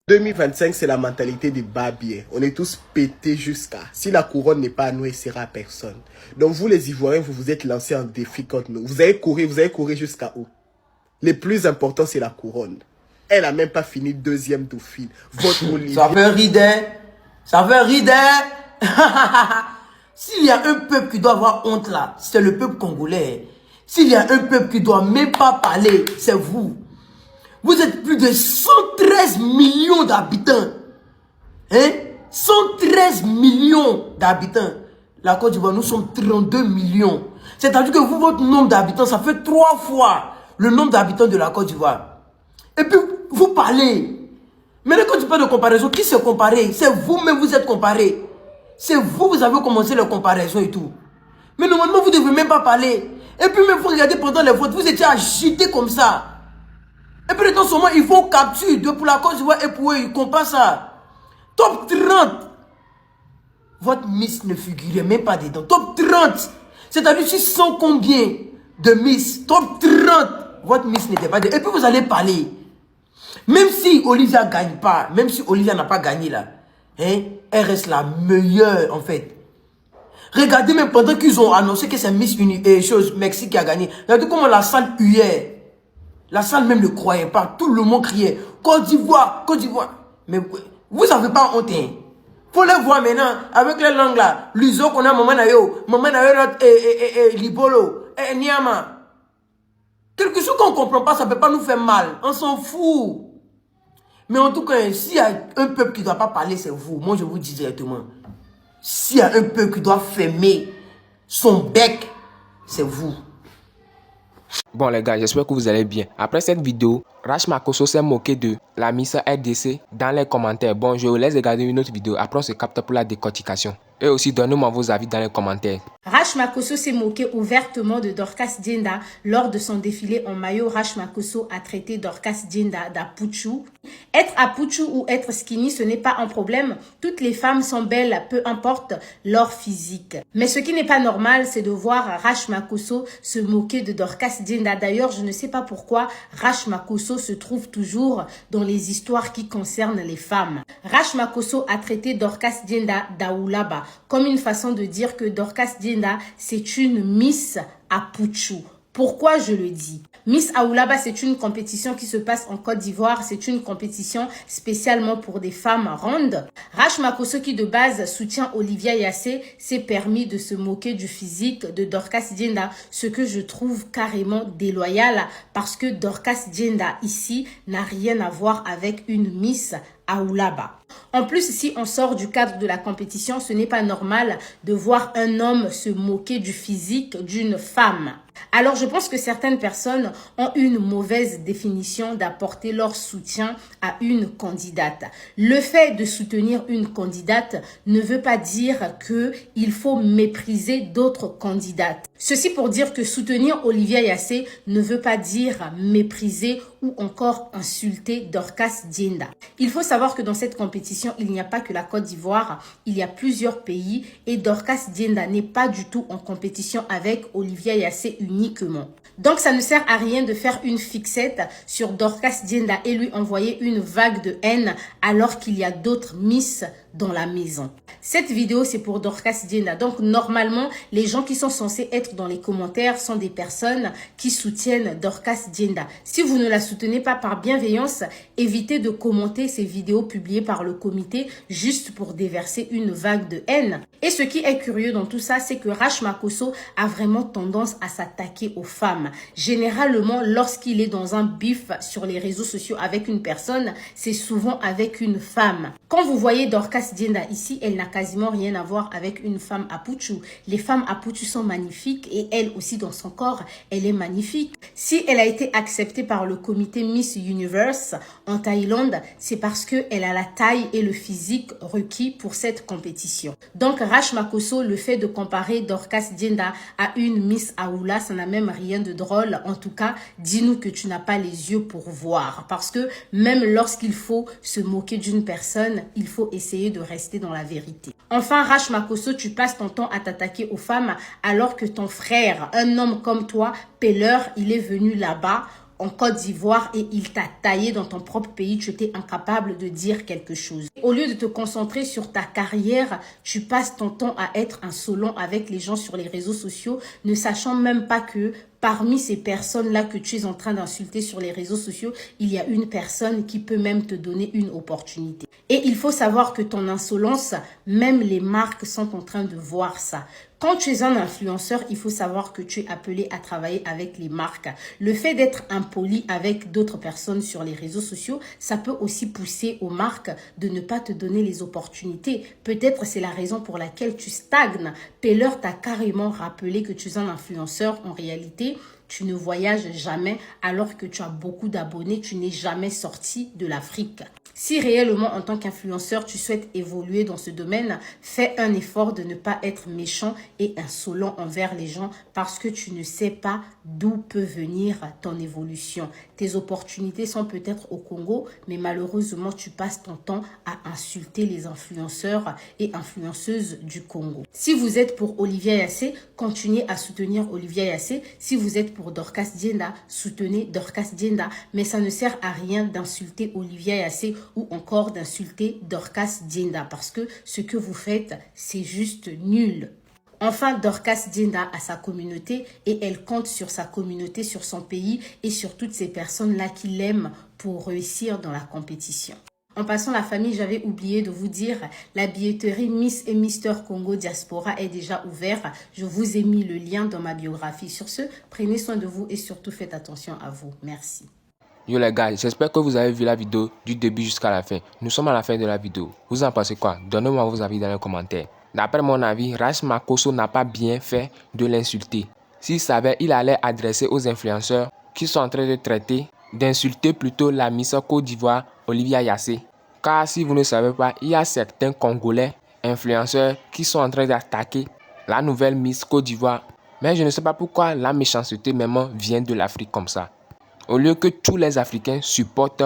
2025, c'est la mentalité des barbiers. On est tous pétés jusqu'à. Si la couronne n'est pas à nous, elle sera à personne. Donc vous les Ivoiriens, vous vous êtes lancés en défi contre nous. Vous allez courir jusqu'à où? Le plus important, c'est la couronne. Elle n'a même pas fini deuxième dauphine. Votre Olivier... Ça fait rider. Ça fait rider. S'il y a un peuple qui doit avoir honte là, c'est le peuple congolais. S'il y a un peuple qui doit même pas parler, c'est vous. Vous êtes plus de 113 millions d'habitants. Hein? 113 millions d'habitants. La Côte d'Ivoire, nous sommes 32 millions. C'est-à-dire que vous, votre nombre d'habitants, ça fait 3 fois le nombre d'habitants de la Côte d'Ivoire. Et puis, vous parlez. Mais quand tu parles de comparaison, qui s'est comparé? C'est vous-même, vous êtes comparé. C'est vous, vous avez commencé les comparaisons et tout. Mais normalement, vous ne devez même pas parler. Et puis, même vous regardez pendant les votes, vous étiez agité comme ça. Et puis, dans ce moment, ils font capture pour la Côte d'Ivoire et pour eux, ils comparent ça. Top 30. Votre Miss ne figurait même pas dedans. Top 30. C'est-à-dire, si 100 combien de Miss, top 30, votre Miss n'était pas dedans. Et puis, vous allez parler. Même si Olivia ne gagne pas, même si Olivia n'a pas gagné là, hein, elle reste la meilleure en fait. Regardez même pendant qu'ils ont annoncé que c'est Miss Mexique qui a gagné. Regardez comment la salle huait. La salle même ne croyait pas. Tout le monde criait. Côte d'Ivoire, Côte d'Ivoire. Mais vous n'avez pas honte. Hein? Faut les voir maintenant avec les langues là. L'uso qu'on a maman nayo libolo, niama. Quelque chose qu'on ne comprend pas, ça ne peut pas nous faire mal. On s'en fout. Mais en tout cas, s'il y a un peuple qui ne doit pas parler, c'est vous. Moi, je vous dis directement. S'il y a un peuple qui doit fermer son bec, c'est vous. Bon les gars, j'espère que vous allez bien. Après cette vidéo, Rach Makosso s'est moqué de la Miss RDC dans les commentaires. Bon, je vous laisse regarder une autre vidéo. Après, on se capte pour la décortication. Et aussi, donnez-moi vos avis dans les commentaires. Rach Makosso s'est moqué ouvertement de Dorcas Dienda lors de son défilé en maillot. Rach Makosso a traité Dorcas Dienda d'Apuchu. Être Apuchu ou être skinny, ce n'est pas un problème. Toutes les femmes sont belles, peu importe leur physique. Mais ce qui n'est pas normal, c'est de voir Rach Makosso se moquer de Dorcas Dienda. D'ailleurs, je ne sais pas pourquoi Rach Makosso se trouve toujours dans les histoires qui concernent les femmes. Rach Makosso a traité Dorcas Dienda d'Aoulaba comme une façon de dire que Dorcas Dienda, c'est une Miss Apuchu. Pourquoi je le dis? Miss Aoulaba, c'est une compétition qui se passe en Côte d'Ivoire. C'est une compétition spécialement pour des femmes rondes. Rach Makosso, qui de base soutient Olivia Yassé, s'est permis de se moquer du physique de Dorcas Dienda, ce que je trouve carrément déloyal parce que Dorcas Dienda ici n'a rien à voir avec une Miss Aoulaba. En plus, si on sort du cadre de la compétition, ce n'est pas normal de voir un homme se moquer du physique d'une femme. Alors, je pense que certaines personnes ont une mauvaise définition d'apporter leur soutien à une candidate. Le fait de soutenir une candidate ne veut pas dire qu'il faut mépriser d'autres candidates. Ceci pour dire que soutenir Olivia Yassé ne veut pas dire mépriser ou encore insulter Dorcas Dienda. Il faut savoir que dans cette compétition, il n'y a pas que la Côte d'Ivoire, il y a plusieurs pays et Dorcas Dienda n'est pas du tout en compétition avec Olivia Yassé uniquement. Donc, ça ne sert à rien de faire une fixette sur Dorcas Dienda et lui envoyer une vague de haine alors qu'il y a d'autres Miss dans la maison. Cette vidéo, c'est pour Dorcas Dienda. Donc, normalement, les gens qui sont censés être dans les commentaires sont des personnes qui soutiennent Dorcas Dienda. Si vous ne la soutenez pas par bienveillance, évitez de commenter ces vidéos publiées par le comité juste pour déverser une vague de haine. Et ce qui est curieux dans tout ça, c'est que Rach Makosso a vraiment tendance à s'attaquer aux femmes. Généralement, lorsqu'il est dans un bif sur les réseaux sociaux avec une personne, c'est souvent avec une femme. Quand vous voyez Dorcas Dienda ici, elle n'a quasiment rien à voir avec une femme Apuchu. Les femmes Apuchu sont magnifiques et elle aussi dans son corps, elle est magnifique. Si elle a été acceptée par le comité Miss Universe en Thaïlande, c'est parce qu'elle a la taille et le physique requis pour cette compétition. Donc Rach Makosso, le fait de comparer Dorcas Dienda à une Miss Aoula, ça n'a même rien de drôle. En tout cas, dis-nous que tu n'as pas les yeux pour voir. Parce que même lorsqu'il faut se moquer d'une personne, il faut essayer de rester dans la vérité. Enfin, Rach Makosso, tu passes ton temps à t'attaquer aux femmes alors que ton frère, un homme comme toi, Peller, il est venu là-bas en Côte d'Ivoire et il t'a taillé dans ton propre pays, tu étais incapable de dire quelque chose. Au lieu de te concentrer sur ta carrière, tu passes ton temps à être insolent avec les gens sur les réseaux sociaux, ne sachant même pas que parmi ces personnes-là que tu es en train d'insulter sur les réseaux sociaux, il y a une personne qui peut même te donner une opportunité. Et il faut savoir que ton insolence, même les marques sont en train de voir ça. Quand tu es un influenceur, il faut savoir que tu es appelé à travailler avec les marques. Le fait d'être impoli avec d'autres personnes sur les réseaux sociaux, ça peut aussi pousser aux marques de ne pas te donner les opportunités. Peut-être c'est la raison pour laquelle tu stagnes. Peller t'a carrément rappelé que tu es un influenceur. En réalité, tu ne voyages jamais alors que tu as beaucoup d'abonnés. Tu n'es jamais sorti de l'Afrique. Si réellement, en tant qu'influenceur, tu souhaites évoluer dans ce domaine, fais un effort de ne pas être méchant et insolent envers les gens parce que tu ne sais pas d'où peut venir ton évolution. Tes opportunités sont peut-être au Congo, mais malheureusement, tu passes ton temps à insulter les influenceurs et influenceuses du Congo. Si vous êtes pour Olivia Yassé, continuez à soutenir Olivia Yassé. Si vous êtes pour Dorcas Dienda, soutenez Dorcas Dienda. Mais ça ne sert à rien d'insulter Olivia Yassé ou encore d'insulter Dorcas Dienda parce que ce que vous faites, c'est juste nul. Enfin, Dorcas Dienda a sa communauté et elle compte sur sa communauté, sur son pays et sur toutes ces personnes-là qui l'aiment pour réussir dans la compétition. En passant la famille, j'avais oublié de vous dire, la billetterie Miss et Mister Congo Diaspora est déjà ouverte. Je vous ai mis le lien dans ma biographie. Sur ce, prenez soin de vous et surtout faites attention à vous. Merci. Yo les gars, j'espère que vous avez vu la vidéo du début jusqu'à la fin. Nous sommes à la fin de la vidéo. Vous en pensez quoi? Donnez-moi vos avis dans les commentaires. D'après mon avis, Rachma Kosso n'a pas bien fait de l'insulter. S'il savait, il allait adresser aux influenceurs qui sont en train de traiter, d'insulter plutôt la Miss Côte d'Ivoire, Olivia Yassé. Car si vous ne savez pas, il y a certains Congolais influenceurs qui sont en train d'attaquer la nouvelle Miss Côte d'Ivoire. Mais je ne sais pas pourquoi la méchanceté même vient de l'Afrique comme ça. Au lieu que tous les Africains supportent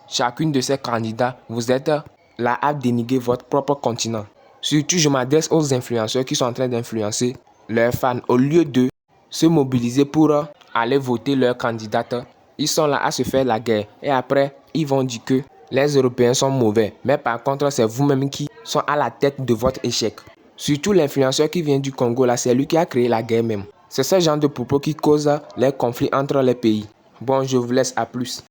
chacune de ces candidats, vous êtes là à dénigrer votre propre continent. Surtout, je m'adresse aux influenceurs qui sont en train d'influencer leurs fans. Au lieu de se mobiliser pour aller voter leur candidate, ils sont là à se faire la guerre. Et après, ils vont dire que les Européens sont mauvais. Mais par contre, c'est vous-même qui sont à la tête de votre échec. Surtout l'influenceur qui vient du Congo, là, c'est lui qui a créé la guerre même. C'est ce genre de propos qui cause les conflits entre les pays. Bon, je vous laisse, à plus.